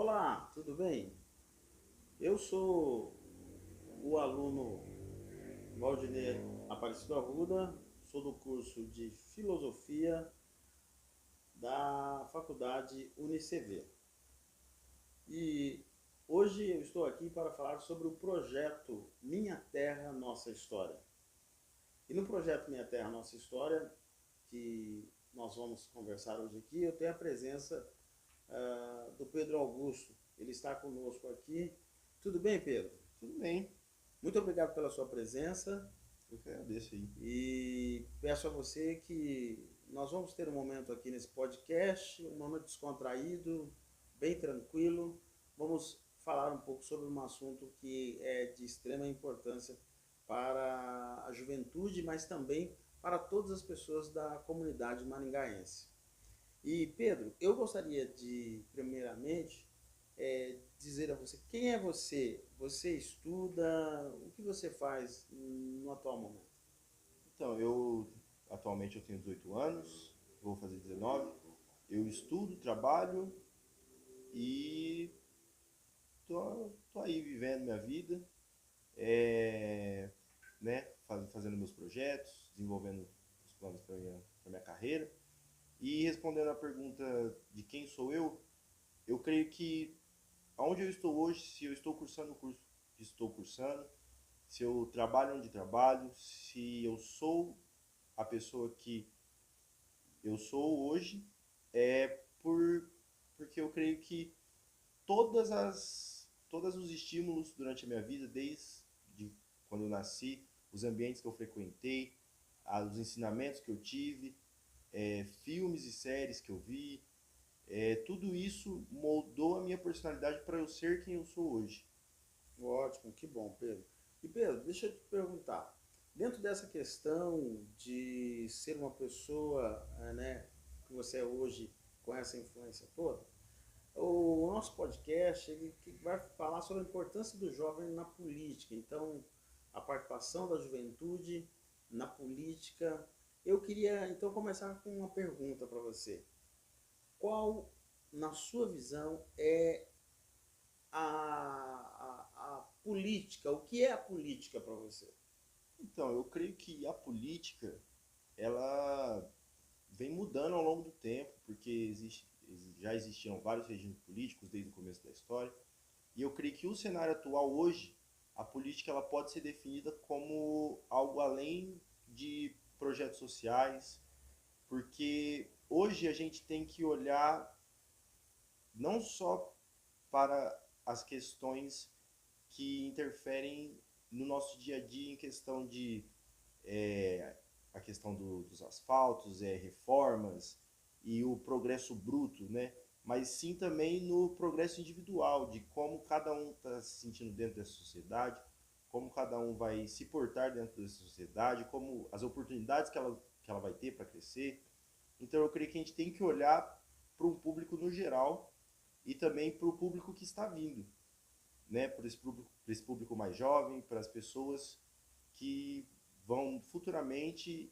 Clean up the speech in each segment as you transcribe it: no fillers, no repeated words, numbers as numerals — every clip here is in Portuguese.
Olá, tudo bem? Eu sou o aluno Valdinei Aparecido Arruda, sou do curso de Filosofia da Faculdade UniCV. E hoje eu estou aqui para falar sobre o projeto Minha Terra, Nossa História. E no projeto Minha Terra, Nossa História, que nós vamos conversar hoje aqui, eu tenho a presença do Pedro Augusto. Ele está conosco aqui. Tudo bem, Pedro? Tudo bem, Muito obrigado pela sua presença eu que agradeço aí. e peço a você que nós vamos ter um momento aqui nesse podcast, um momento descontraído, bem tranquilo. Vamos falar um pouco sobre um assunto que é de extrema importância para a juventude, mas também para todas as pessoas da comunidade maringaense. E Pedro, eu gostaria de, primeiramente, dizer a você quem é você. Você estuda, o que você faz no atual momento? Então, eu atualmente eu tenho 18 anos, vou fazer 19. Eu estudo, trabalho e tô aí vivendo minha vida, é, né, fazendo meus projetos, desenvolvendo os planos para minha carreira. E respondendo à pergunta de quem sou eu creio que aonde eu estou hoje, se eu estou cursando o curso que estou cursando, se eu trabalho onde trabalho, se eu sou a pessoa que eu sou hoje, é porque eu creio que todos os estímulos durante a minha vida, desde quando eu nasci, os ambientes que eu frequentei, os ensinamentos que eu tive, filmes e séries que eu vi, tudo isso moldou a minha personalidade para eu ser quem eu sou hoje. Ótimo, que bom, Pedro. E Pedro, deixa eu te perguntar, dentro dessa questão de ser uma pessoa, né, que você é hoje com essa influência toda, o nosso podcast ele vai falar sobre a importância do jovem na política. Então, a participação da juventude na política. Eu queria então começar com uma pergunta para você. Qual, na sua visão, é a política? O que é a política para você? Então, eu creio que a política, ela vem mudando ao longo do tempo, porque já existiam vários regimes políticos desde o começo da história, e eu creio que o cenário atual hoje, a política ela pode ser definida como algo além de projetos sociais, porque hoje a gente tem que olhar não só para as questões que interferem no nosso dia a dia em questão de é, a questão dos asfaltos, reformas e o progresso bruto, né? Mas sim também no progresso individual, de como cada um está se sentindo dentro dessa sociedade, como cada um vai se portar dentro dessa sociedade, como as oportunidades que ela vai ter para crescer. Então eu creio que a gente tem que olhar para um público no geral e também para o público que está vindo, né? Para esse público mais jovem, para as pessoas que vão futuramente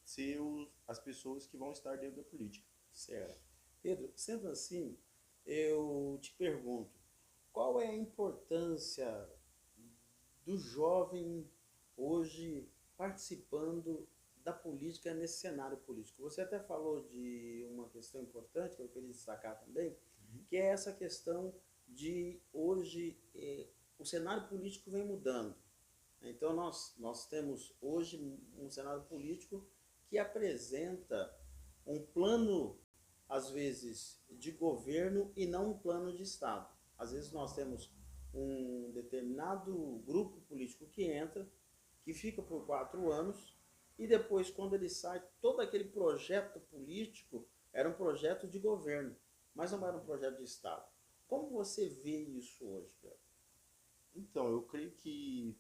ser as pessoas que vão estar dentro da política. Certo. Pedro, sendo assim, eu te pergunto, qual é a importância do jovem hoje participando da política nesse cenário político? Você até falou de uma questão importante que eu queria destacar também, que é essa questão de hoje o cenário político vem mudando. Então nós temos hoje um cenário político que apresenta um plano, às vezes, de governo e não um plano de Estado. Às vezes nós temos um determinado grupo político que entra, que fica por 4 anos, e depois, quando ele sai, todo aquele projeto político era um projeto de governo, mas não era um projeto de Estado. Como você vê isso hoje, Pedro? Então, eu creio que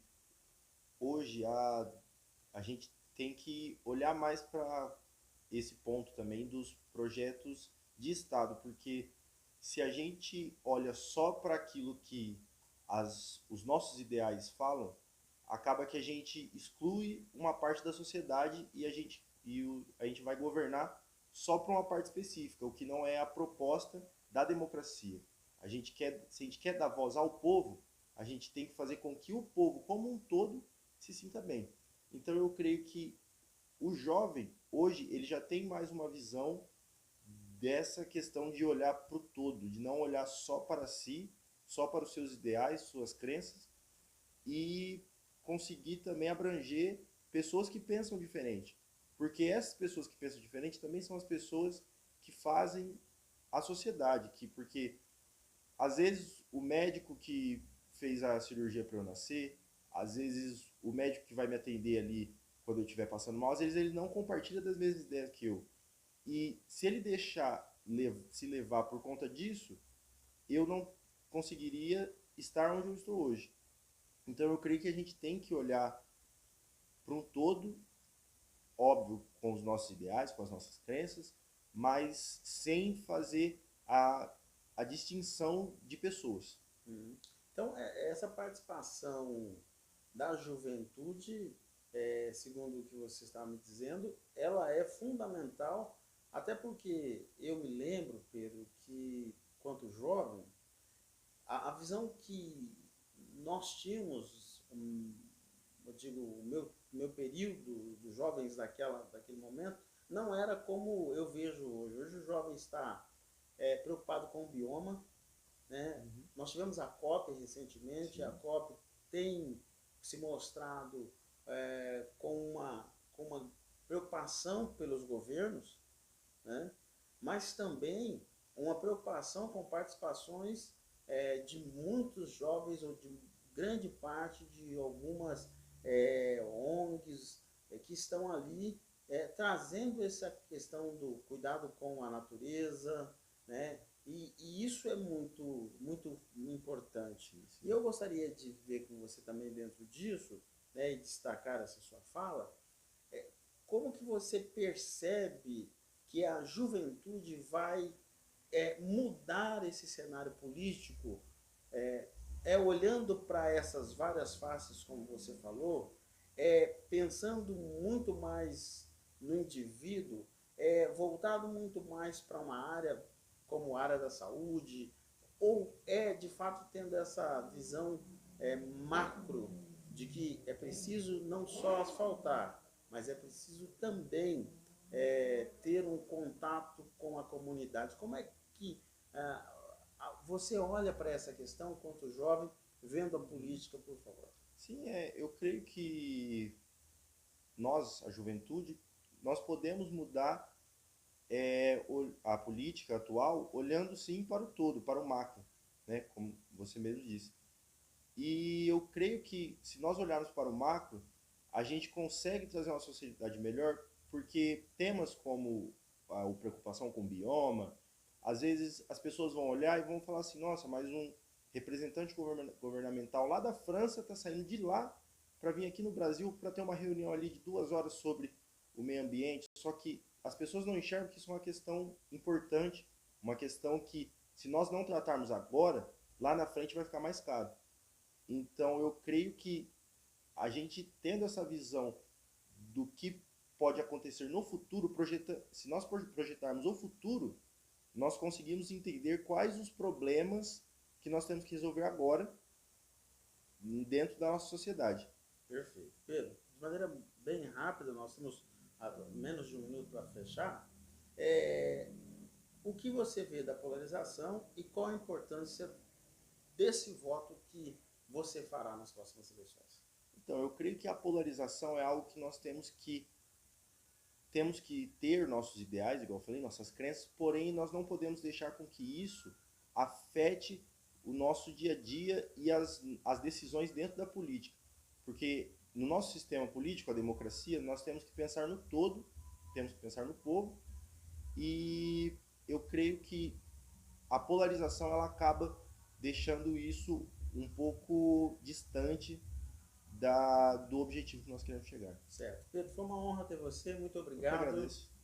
hoje a gente tem que olhar mais para esse ponto também dos projetos de Estado, porque se a gente olha só para aquilo que os nossos ideais falam, acaba que a gente exclui uma parte da sociedade a gente vai governar só para uma parte específica, o que não é a proposta da democracia. Se a gente quer dar voz ao povo, a gente tem que fazer com que o povo como um todo se sinta bem. Então eu creio que o jovem, hoje, ele já tem mais uma visão dessa questão de olhar para o todo, de não olhar só para si, só para os seus ideais, suas crenças, e conseguir também abranger pessoas que pensam diferente. Porque essas pessoas que pensam diferente também são as pessoas que fazem a sociedade. Porque às vezes o médico que fez a cirurgia para eu nascer, às vezes o médico que vai me atender ali quando eu estiver passando mal, às vezes ele não compartilha das mesmas ideias que eu. E se ele deixar se levar por conta disso, eu não conseguiria estar onde eu estou hoje. Então eu creio que a gente tem que olhar para um todo, óbvio, com os nossos ideais, com as nossas crenças, mas sem fazer a distinção de pessoas. Então, essa participação da juventude, segundo o que você estava me dizendo, ela é fundamental, até porque eu me lembro, Pedro, que, quanto jovem, a visão que nós tínhamos, eu digo, o meu período dos jovens daquele momento, não era como eu vejo hoje. Hoje o jovem está preocupado com o bioma, né? Nós tivemos a COP recentemente. Sim. A COP tem se mostrado com uma preocupação pelos governos, né? Mas também uma preocupação com participações de muitos jovens, ou de grande parte de algumas ONGs que estão ali trazendo essa questão do cuidado com a natureza, né? E isso é muito, muito importante. Sim. E eu gostaria de ver com você também dentro disso, né, e destacar essa sua fala, como que você percebe que a juventude vai mudar esse cenário político, olhando para essas várias faces, como você falou, pensando muito mais no indivíduo, voltado muito mais para uma área como a área da saúde, ou de fato tendo essa visão macro de que é preciso não só asfaltar, mas é preciso também ter um contato com a comunidade. Como é que você olha para essa questão enquanto jovem, vendo a política, por favor? Sim, eu creio que nós, a juventude, nós podemos mudar a política atual olhando sim para o todo, para o macro, né? Como você mesmo disse. E eu creio que se nós olharmos para o macro, a gente consegue trazer uma sociedade melhor, porque temas como a preocupação com o bioma, às vezes as pessoas vão olhar e vão falar assim, nossa, mas um representante governamental lá da França está saindo de lá para vir aqui no Brasil para ter uma reunião ali de 2 horas sobre o meio ambiente. Só que as pessoas não enxergam que isso é uma questão importante, uma questão que, se nós não tratarmos agora, lá na frente vai ficar mais caro. Então eu creio que a gente tendo essa visão do que pode acontecer no futuro, se nós projetarmos o futuro, nós conseguimos entender quais os problemas que nós temos que resolver agora dentro da nossa sociedade. Perfeito. Pedro, de maneira bem rápida, nós temos menos de 1 minuto para fechar. O que você vê da polarização e qual a importância desse voto que você fará nas próximas eleições? Então, eu creio que a polarização é algo que nós temos que ter nossos ideais, igual eu falei, nossas crenças, porém nós não podemos deixar com que isso afete o nosso dia a dia e as decisões dentro da política. Porque no nosso sistema político, a democracia, nós temos que pensar no todo, temos que pensar no povo, e eu creio que a polarização ela acaba deixando isso um pouco distante do objetivo que nós queremos chegar. Certo. Pedro, foi uma honra ter você, muito obrigado. Eu que agradeço.